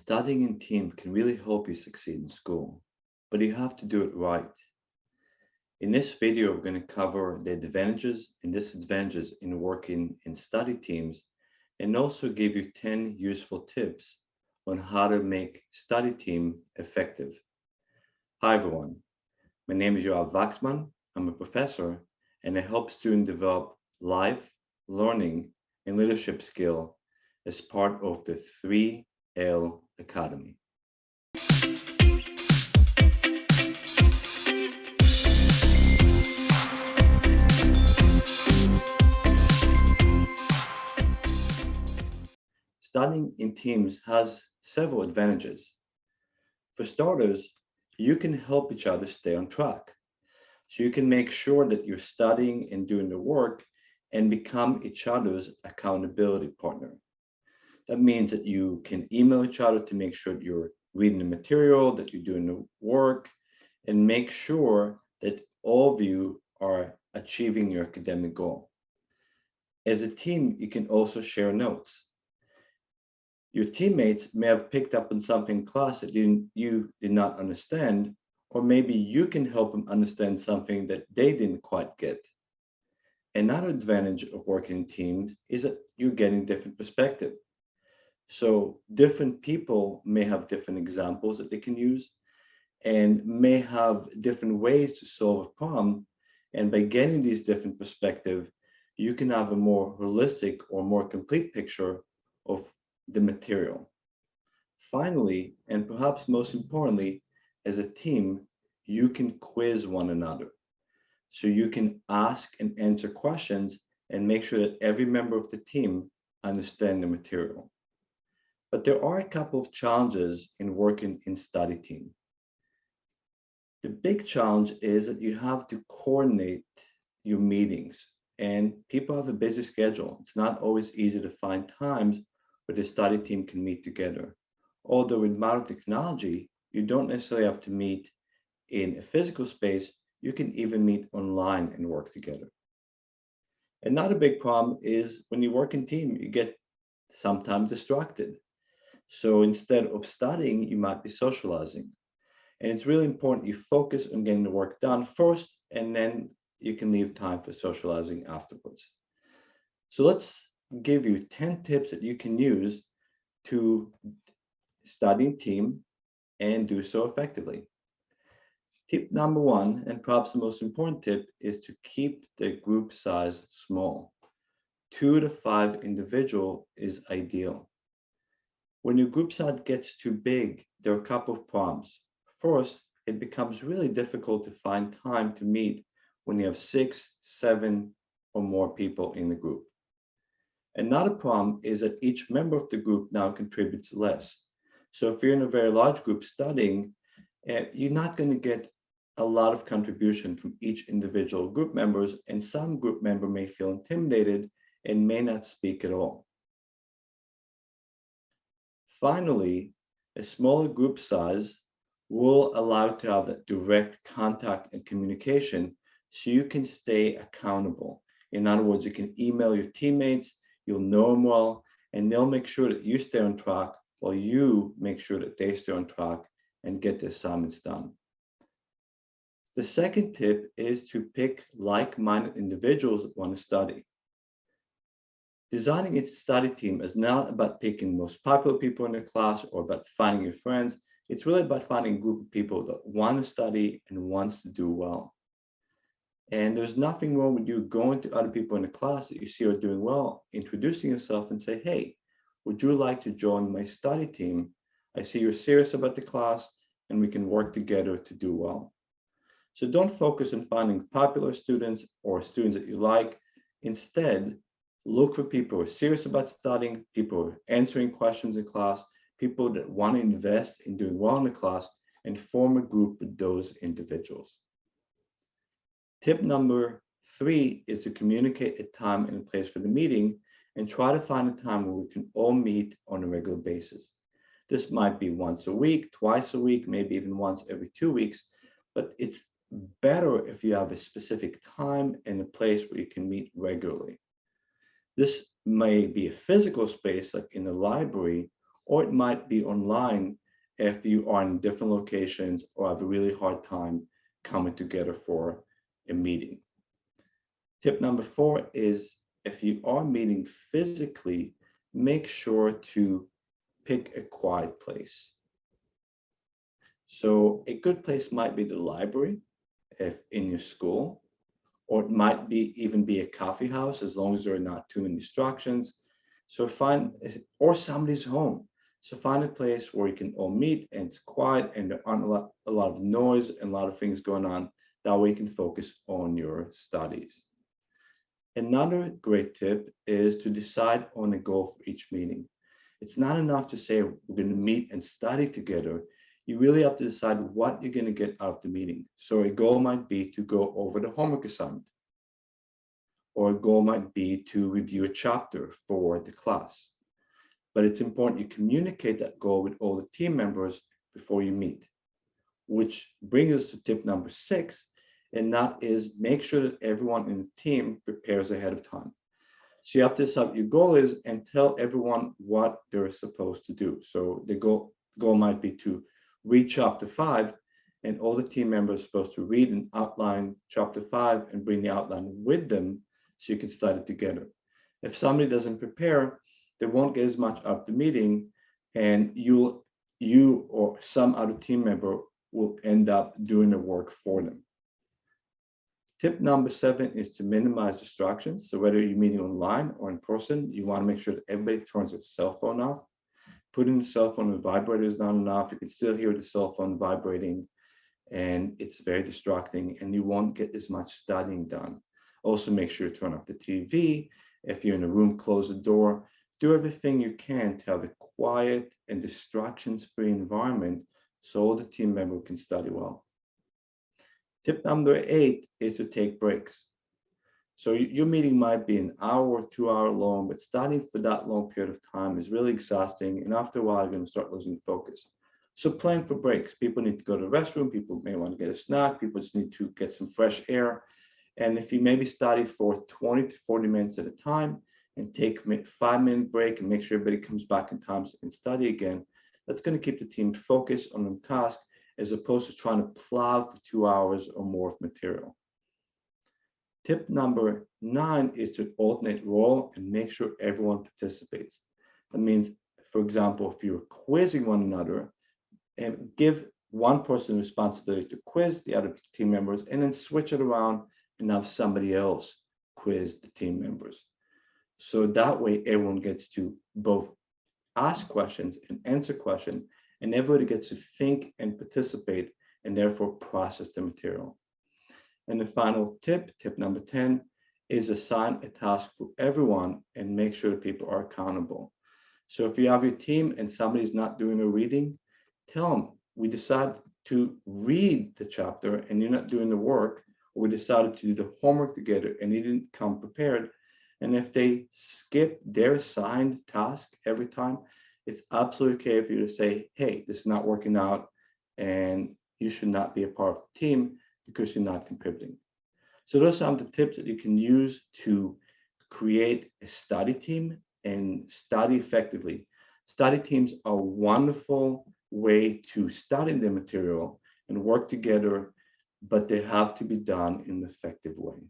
Studying in team can really help you succeed in school, but you have to do it right. In this video, we're going to cover the advantages and disadvantages in working in study teams and also give you 10 useful tips on how to make study team effective. Hi everyone, my name is Yoav Waxman. I'm a professor and I help students develop life, learning, and leadership skill as part of the 3L Academy. Studying in teams has several advantages. For starters, you can help each other stay on track. So you can make sure that you're studying and doing the work and become each other's accountability partner. That means that you can email each other to make sure that you're reading the material, that you're doing the work, and make sure that all of you are achieving your academic goal. As a team, you can also share notes. Your teammates may have picked up on something in class that you did not understand, or maybe you can help them understand something that they didn't quite get. Another advantage of working in teams is that you're getting different perspective. So different people may have different examples that they can use and may have different ways to solve a problem. And by getting these different perspectives, you can have a more holistic or more complete picture of the material. Finally, and perhaps most importantly, as a team, you can quiz one another. So you can ask and answer questions and make sure that every member of the team understands the material. But there are a couple of challenges in working in study team. The big challenge is that you have to coordinate your meetings, and people have a busy schedule. It's not always easy to find times where the study team can meet together. Although with modern technology, you don't necessarily have to meet in a physical space, you can even meet online and work together. Another big problem is when you work in team, you get sometimes distracted. So instead of studying, you might be socializing. And it's really important you focus on getting the work done first, and then you can leave time for socializing afterwards. So let's give you 10 tips that you can use to study in team and do so effectively. Tip number one, and perhaps the most important tip, is to keep the group size small. 2 to 5 individual is ideal. When your group size gets too big, there are a couple of problems. First, it becomes really difficult to find time to meet when you have 6, 7, or more people in the group. Another problem is that each member of the group now contributes less. So if you're in a very large group studying, you're not going to get a lot of contribution from each individual group members, and some group member may feel intimidated and may not speak at all. Finally, a smaller group size will allow you to have that direct contact and communication so you can stay accountable. In other words, you can email your teammates, you'll know them well, and they'll make sure that you stay on track while you make sure that they stay on track and get the assignments done. The second tip is to pick like-minded individuals that want to study. Designing a study team is not about picking the most popular people in the class or about finding your friends. It's really about finding a group of people that want to study and wants to do well. And there's nothing wrong with you going to other people in the class that you see are doing well, introducing yourself and say, hey, would you like to join my study team? I see you're serious about the class and we can work together to do well. So don't focus on finding popular students or students that you like. Instead, look for people who are serious about studying, people who are answering questions in class, people that want to invest in doing well in the class, and form a group with those individuals. Tip number 3 is to communicate a time and a place for the meeting and try to find a time where we can all meet on a regular basis. This might be once a week, twice a week, maybe even once every 2 weeks, but it's better if you have a specific time and a place where you can meet regularly. This may be a physical space like in the library, or it might be online if you are in different locations or have a really hard time coming together for a meeting. Tip number 4 is if you are meeting physically, make sure to pick a quiet place. So a good place might be the library if in your school, or it might be even be a coffee house as long as there are not too many distractions. So find, or somebody's home. So find a place where you can all meet and it's quiet and there aren't a lot of noise and a lot of things going on. That way you can focus on your studies. Another great tip is to decide on a goal for each meeting. It's not enough to say we're going to meet and study together. You really have to decide what you're going to get out of the meeting. So a goal might be to go over the homework assignment, or a goal might be to review a chapter for the class. But it's important you communicate that goal with all the team members before you meet, which brings us to tip number 6, and that is make sure that everyone in the team prepares ahead of time. So you have to decide what your goal is and tell everyone what they're supposed to do. So the goal might be to read chapter 5, and all the team members are supposed to read and outline chapter 5 and bring the outline with them so you can study together. If somebody doesn't prepare, they won't get as much out of the meeting, and you or some other team member will end up doing the work for them. Tip number 7 is to minimize distractions. So whether you're meeting online or in person, you want to make sure that everybody turns their cell phone off. Putting the cell phone on vibrator is not enough. You can still hear the cell phone vibrating, and it's very distracting, and you won't get as much studying done. Also, make sure you turn off the TV. If you're in a room, close the door. Do everything you can to have a quiet and distractions-free environment so all the team members can study well. Tip number 8 is to take breaks. So your meeting might be an hour or 2 hour long, but studying for that long period of time is really exhausting. And after a while, you're going to start losing focus. So plan for breaks. People need to go to the restroom. People may want to get a snack. People just need to get some fresh air. And if you maybe study for 20 to 40 minutes at a time and take a 5-minute break and make sure everybody comes back in time and study again, that's going to keep the team focused on the task as opposed to trying to plow for 2 hours or more of material. Tip number 9 is to alternate role and make sure everyone participates. That means, for example, if you're quizzing one another, and give one person responsibility to quiz the other team members, and then switch it around and have somebody else quiz the team members. So that way everyone gets to both ask questions and answer questions, and everybody gets to think and participate and therefore process the material. And the final tip, tip number 10, is assign a task for everyone and make sure people are accountable. So if you have your team and somebody's not doing a reading, tell them, we decided to read the chapter and you're not doing the work, or we decided to do the homework together and you didn't come prepared. And if they skip their assigned task every time, it's absolutely okay for you to say, hey, this is not working out and you should not be a part of the team because you're not contributing. So those are some of the tips that you can use to create a study team and study effectively. Study teams are a wonderful way to study the material and work together, but they have to be done in an effective way.